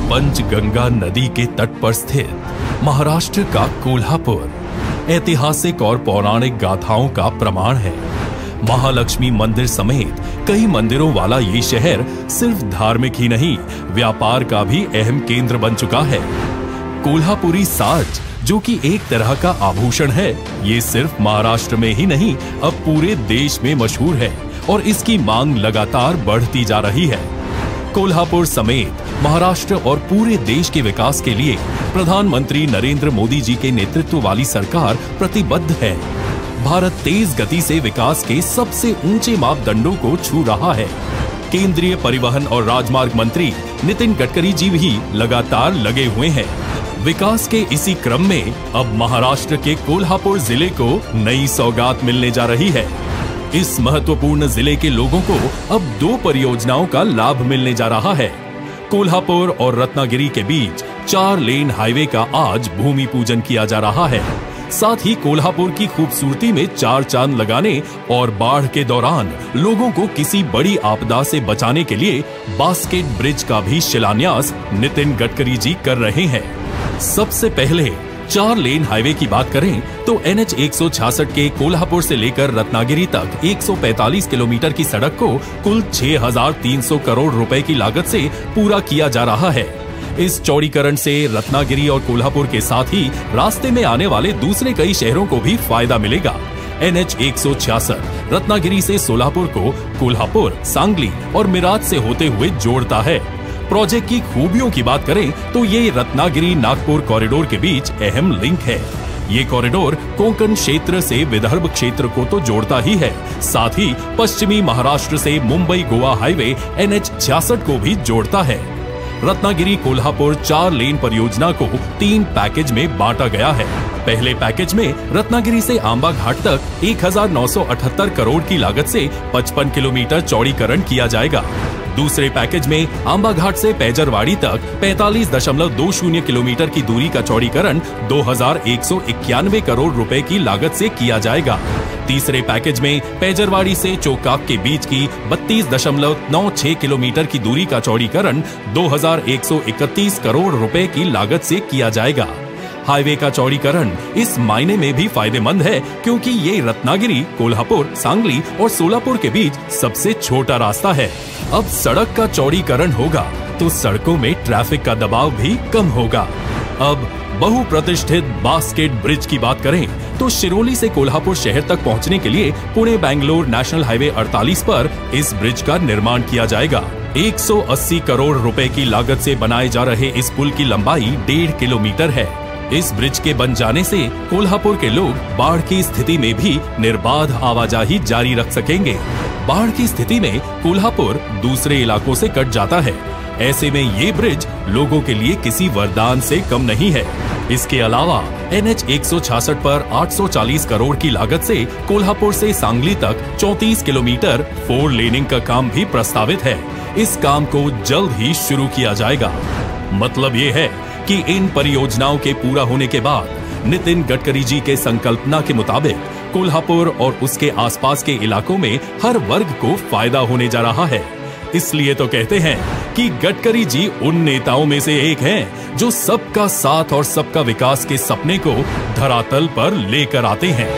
पंचगंगा नदी के तट पर स्थित महाराष्ट्र का कोल्हापुर ऐतिहासिक और पौराणिक गाथाओं का प्रमाण है। महालक्ष्मी मंदिर समेत कई मंदिरों वाला ये शहर सिर्फ धार्मिक ही नहीं, व्यापार का भी अहम केंद्र बन चुका है। कोल्हापुरी साज, जो कि एक तरह का आभूषण है, ये सिर्फ महाराष्ट्र में ही नहीं, अब पूरे देश में मशहूर है और इसकी मांग लगातार बढ़ती जा रही है। कोल्हापुर समेत महाराष्ट्र और पूरे देश के विकास के लिए प्रधानमंत्री नरेंद्र मोदी जी के नेतृत्व वाली सरकार प्रतिबद्ध है। भारत तेज गति से विकास के सबसे ऊंचे मापदंडों को छू रहा है। केंद्रीय परिवहन और राजमार्ग मंत्री नितिन गडकरी जी भी लगातार लगे हुए हैं। विकास के इसी क्रम में अब महाराष्ट्र के कोल्हापुर जिले को नई सौगात मिलने जा रही है। इस महत्वपूर्ण जिले के लोगों को अब 2 परियोजनाओं का लाभ मिलने जा रहा है। कोल्हापुर और रत्नागिरी के बीच 4 लेन हाईवे का आज भूमि पूजन किया जा रहा है। साथ ही कोल्हापुर की खूबसूरती में 4 चांद लगाने और बाढ़ के दौरान लोगों को किसी बड़ी आपदा से बचाने के लिए बास्केट ब्रिज का भी शिलान्यास नितिन गडकरी जी कर रहे हैं। सबसे पहले 4 लेन हाईवे की बात करें तो NH 166 के कोल्हापुर से लेकर रत्नागिरी तक 145 किलोमीटर की सड़क को कुल 6,300 करोड़ रुपए की लागत से पूरा किया जा रहा है। इस चौड़ीकरण से रत्नागिरी और कोल्हापुर के साथ ही रास्ते में आने वाले दूसरे कई शहरों को भी फायदा मिलेगा। NH 166 रत्नागिरी से सोलापुर को कोल्हापुर, सांगली और मिराज से होते हुए जोड़ता है। प्रोजेक्ट की खूबियों की बात करें तो ये रत्नागिरी नागपुर कॉरिडोर के बीच अहम लिंक है। ये कॉरिडोर कोंकण क्षेत्र से विदर्भ क्षेत्र को तो जोड़ता ही है, साथ ही पश्चिमी महाराष्ट्र से मुंबई गोवा हाईवे NH 66 को भी जोड़ता है। रत्नागिरी कोल्हापुर 4 लेन परियोजना को 3 पैकेज में बांटा गया है। पहले पैकेज में रत्नागिरी से आंबा घाट तक 1,978 करोड़ की लागत से 55 किलोमीटर चौड़ीकरण किया जाएगा। दूसरे पैकेज में आंबा घाट से पैजरवाड़ी तक 45.20 किलोमीटर की दूरी का चौड़ीकरण 2,191 करोड़ रुपए की लागत से किया जाएगा। तीसरे पैकेज में पैजरवाड़ी से चोकाक के बीच की 32.96 किलोमीटर की दूरी का चौड़ीकरण 2,131 करोड़ रुपए की लागत से किया जाएगा। हाईवे का चौड़ीकरण इस मायने में भी फायदेमंद है क्योंकि ये रत्नागिरी, कोल्हापुर, सांगली और सोलापुर के बीच सबसे छोटा रास्ता है। अब सड़क का चौड़ीकरण होगा तो सड़कों में ट्रैफिक का दबाव भी कम होगा। अब बहुप्रतिष्ठित बास्केट ब्रिज की बात करें तो शिरोली से कोल्हापुर शहर तक पहुंचने के लिए पुणे बेंगलोर नेशनल हाईवे 48 पर इस ब्रिज का निर्माण किया जाएगा। 180 करोड़ रुपए की लागत से बनाए जा रहे इस पुल की लंबाई 1.5 किलोमीटर है। इस ब्रिज के बन जाने से कोल्हापुर के लोग बाढ़ की स्थिति में भी निर्बाध आवाजाही जारी रख सकेंगे। बाढ़ की स्थिति में कोल्हापुर दूसरे इलाकों से कट जाता है। ऐसे में ये ब्रिज लोगों के लिए किसी वरदान से कम नहीं है। इसके अलावा NH 166 पर 840 करोड़ की लागत से कोल्हापुर से सांगली तक 34 किलोमीटर 4 लेनिंग का काम भी प्रस्तावित है। इस काम को जल्द ही शुरू किया जाएगा। मतलब ये है कि इन परियोजनाओं के पूरा होने के बाद नितिन गडकरी जी के संकल्पना के मुताबिक कोल्हापुर और उसके आसपास के इलाकों में हर वर्ग को फायदा होने जा रहा है। इसलिए तो कहते हैं कि गडकरी जी उन नेताओं में से एक हैं जो सबका साथ और सबका विकास के सपने को धरातल पर लेकर आते हैं।